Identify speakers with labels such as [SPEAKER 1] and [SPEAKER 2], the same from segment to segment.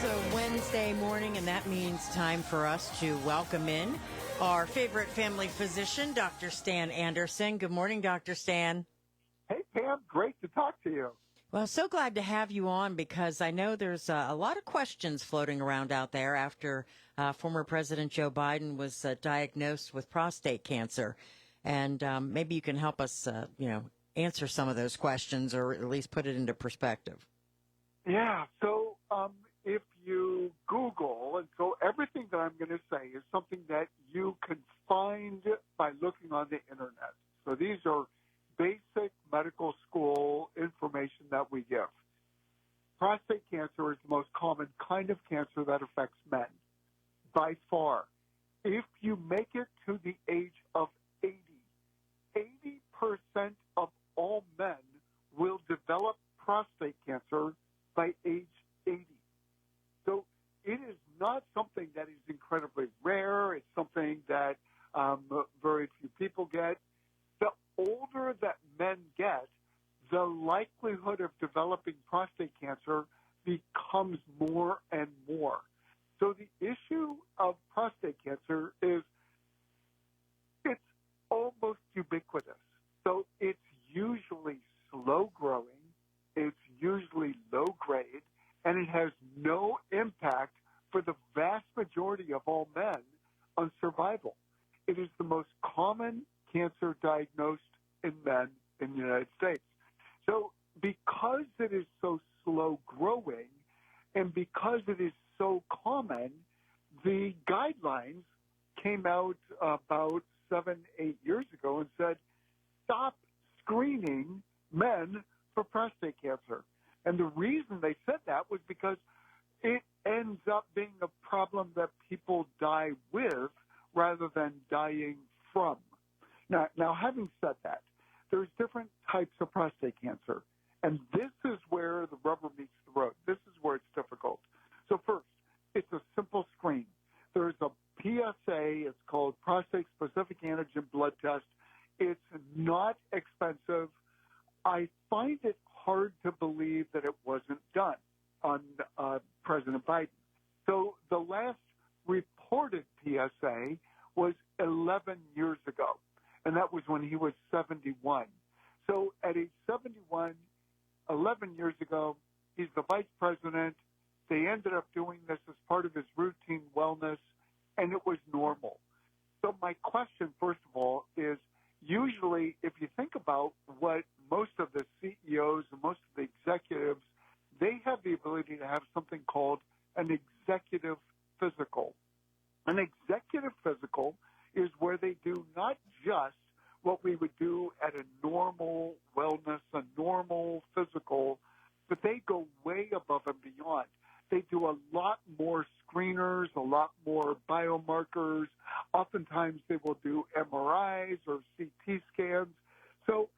[SPEAKER 1] a Wednesday morning, and that means time for us to welcome in our favorite family physician, Dr. Stan Anderson. Good morning, Dr. Stan.
[SPEAKER 2] Hey, Pam. Great to talk to you.
[SPEAKER 1] Well, so glad to have you on because I know there's a lot of questions floating around out there after former President Joe Biden was diagnosed with prostate cancer. And maybe you can help us, answer some of those questions or at least put it into perspective.
[SPEAKER 2] Yeah. So if you Google, and so everything that I'm going to say is something that you can find by looking on the internet. So these are basic medical school information that we give. Prostate cancer is the most common kind of cancer that affects men by far. If you make it to the age of 80% of all men will develop prostate cancer by age 80. So it is not something that is incredibly rare. It's something that very few people get. The older that men get, the likelihood of developing prostate cancer becomes more and more. So the issue of prostate cancer is it's almost ubiquitous. So it's usually slow growing, it's usually low grade, and it has no impact for the vast majority of all men on survival. It is the most common cancer diagnosed in men in the United States. So because it is so slow growing and because it is so common, the guidelines came out about 7-8 years ago and said, stop screening men for prostate cancer. And the reason they said that was because it ends up being a problem that people die with rather than dying from. Now, having said that, there's different types of prostate cancer, and this is where the rubber meets the road. This is where it's difficult. So first, it's a simple screen. There's a PSA, it's called prostate-specific antigen blood test. It's not expensive. I find it hard to believe that it wasn't done on President Biden. So the last reported PSA was 11 years ago, and that was when he was 71. So at age 71, 11 years ago, he's the vice president. They ended up doing this as part of his routine wellness, and it was normal. So my question, first of all, is usually if you think about what most of the CEOs and most of the executives, they have the ability to have something called an executive physical. An executive physical is where they do not just what we would do at a normal wellness, a normal physical, but they go way above and beyond. They do a lot more screeners, a lot more biomarkers. Oftentimes they will do MRIs or CT scans. So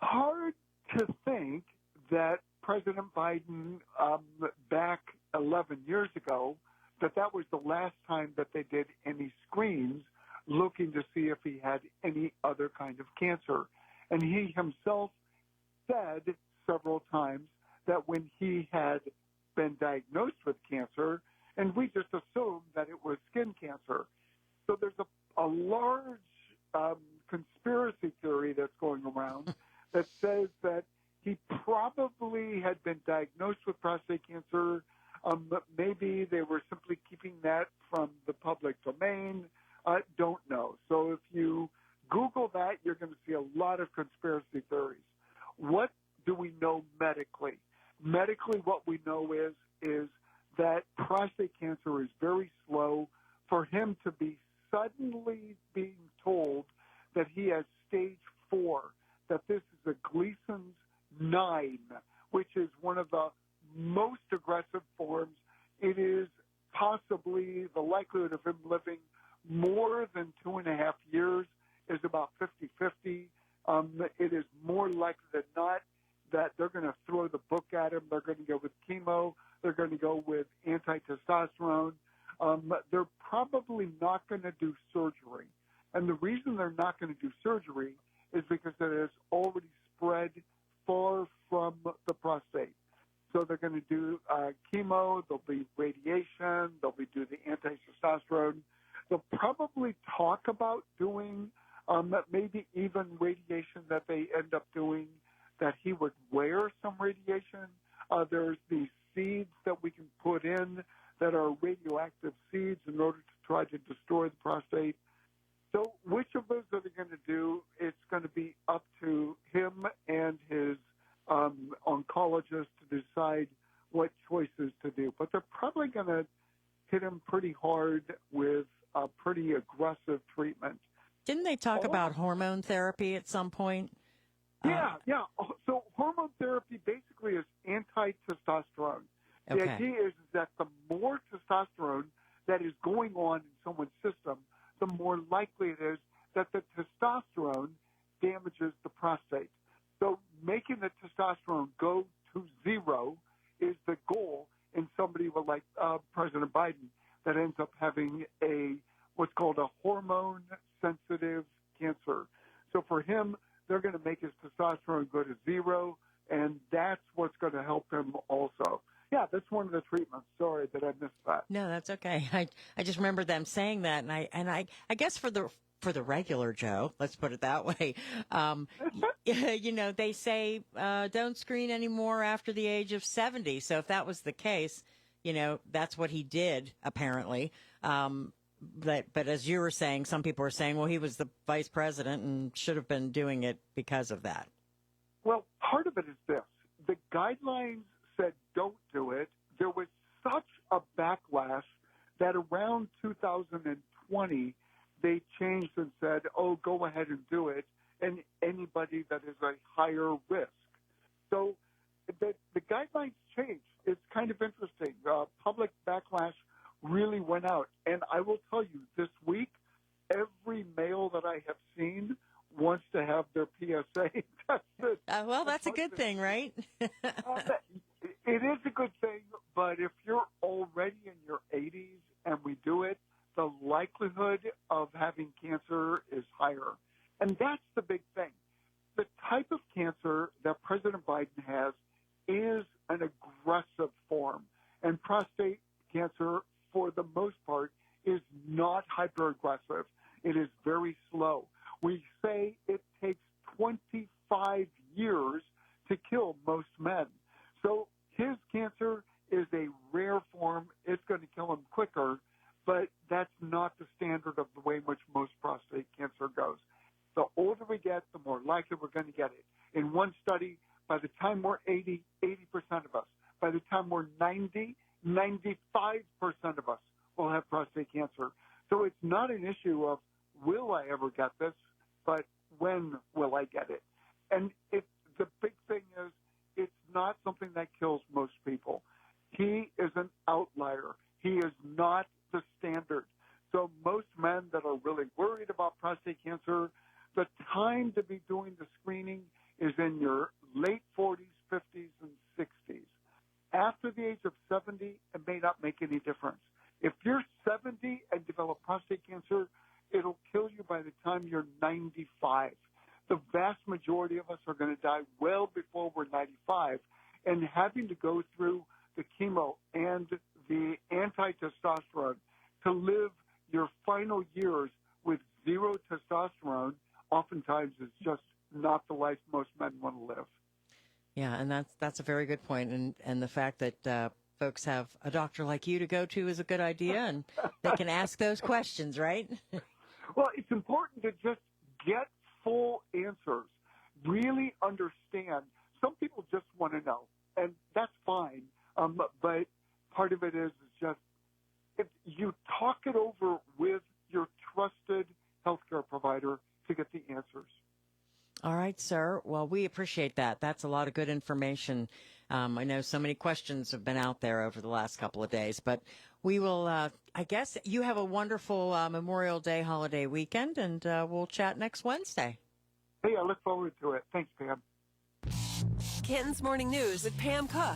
[SPEAKER 2] hard to think that President Biden back 11 years ago, that was the last time that they did any screens looking to see if he had any other kind of cancer. And he himself said several times that when he had been diagnosed with cancer, and we just assumed that it was skin cancer. So there's a large conspiracy theory that's going around that says that he probably had been diagnosed with prostate cancer, but maybe they were simply keeping that from the public domain. Don't know. So if you Google that, you're going to see a lot of conspiracy theories. What do we know medically? Medically, what we know is that prostate cancer is very slow. For him to be suddenly being told that he has stage 4, that this is a Gleason's 9, which is one of the most aggressive forms, it is possibly the likelihood of him living more than 2.5 years is about 50-50. It is more likely than not that they're going to throw the book at him. They're going to go with chemo. They're going to go with anti-testosterone. They're probably not going to do surgery. And the reason they're not going to do surgery is because it has already spread far from the prostate. So they're going to do chemo, there'll be radiation, they'll be do the anti-testosterone. They'll probably talk about doing maybe even radiation that they end up doing, that he would wear some radiation. There's these seeds that we can put in that are radioactive seeds in order to try to destroy the prostate. So which of those are they going to do? It's going to be up to him and his oncologist to decide what choices to do. But they're probably going to hit him pretty hard with a pretty aggressive treatment.
[SPEAKER 1] Didn't they talk about hormone therapy at some point?
[SPEAKER 2] Yeah. So hormone therapy basically is anti-testosterone. The
[SPEAKER 1] Okay.
[SPEAKER 2] idea is that the more testosterone that is going on in someone's system, the more likely it is that the testosterone damages the prostate. So making the testosterone go to zero is the goal in somebody with like President Biden that ends up having what's called a hormone-sensitive cancer. So for him, they're going to make his testosterone go to zero, and that's what's going to help him also. Yeah, that's one of the treatments. Sorry that I missed that.
[SPEAKER 1] No, that's okay. I just remember them saying that, and I guess for the regular Joe, let's put it that way, they say don't screen anymore after the age of 70. So if that was the case, that's what he did apparently. But as you were saying, some people are saying, well, he was the vice president and should have been doing it because of that. Well,
[SPEAKER 2] part of it is this. The guidelines said don't do it. There was such a backlash that around 2020, they changed and said, oh, go ahead and do it, and anybody that is a higher risk. So the guidelines changed. It's kind of interesting. Public backlash really went out. And I will tell you, this week, every male that I have seen wants to have their PSA tested.
[SPEAKER 1] Well, that's a good thing, right?
[SPEAKER 2] It is a good thing, but if you're already in your 80s and we do it, the likelihood of having cancer is higher. And that's the big thing. The type of cancer that President Biden has is an aggressive form. And prostate cancer, for the most part, is not hyperaggressive. It is very slow. We say it takes 25 years to kill most men. So his cancer is a rare form. It's going to kill him quicker, but that's not the standard of the way in which most prostate cancer goes. The older we get, the more likely we're going to get it. In one study, by the time we're 80% of us. By the time we're 90, 95% of us will have prostate cancer. So it's not an issue of will I ever get this, but when will I get it? And the big thing is it's not something that kills most people. He is an outlier. He is not the standard. So most men that are really worried about prostate cancer, the time to be doing the screening is in your late 40s, 50s, and 60s. After the age of 70, it may not make any difference. If you're 70 and develop prostate cancer, it'll kill you by the time you're 95. The vast majority of us are going to die well before we're 95. And having to go through the chemo and the anti-testosterone to live your final years with zero testosterone oftentimes is just not the life most men want to live.
[SPEAKER 1] Yeah, and that's a very good point. And the fact that folks have a doctor like you to go to is a good idea, and they can ask those questions, right?
[SPEAKER 2] Well, it's important to just get full answers, really understand. Some people just want to know, and that's fine. But part of it is just if you talk it over with your trusted healthcare provider to get the answers.
[SPEAKER 1] All right, sir. Well, we appreciate that. That's a lot of good information. I know so many questions have been out there over the last couple of days, but we will, I guess you have a wonderful Memorial Day holiday weekend, and we'll chat next Wednesday.
[SPEAKER 2] Hey, I look forward to it. Thanks, Pam.
[SPEAKER 3] Canton's Morning News with Pam Cook.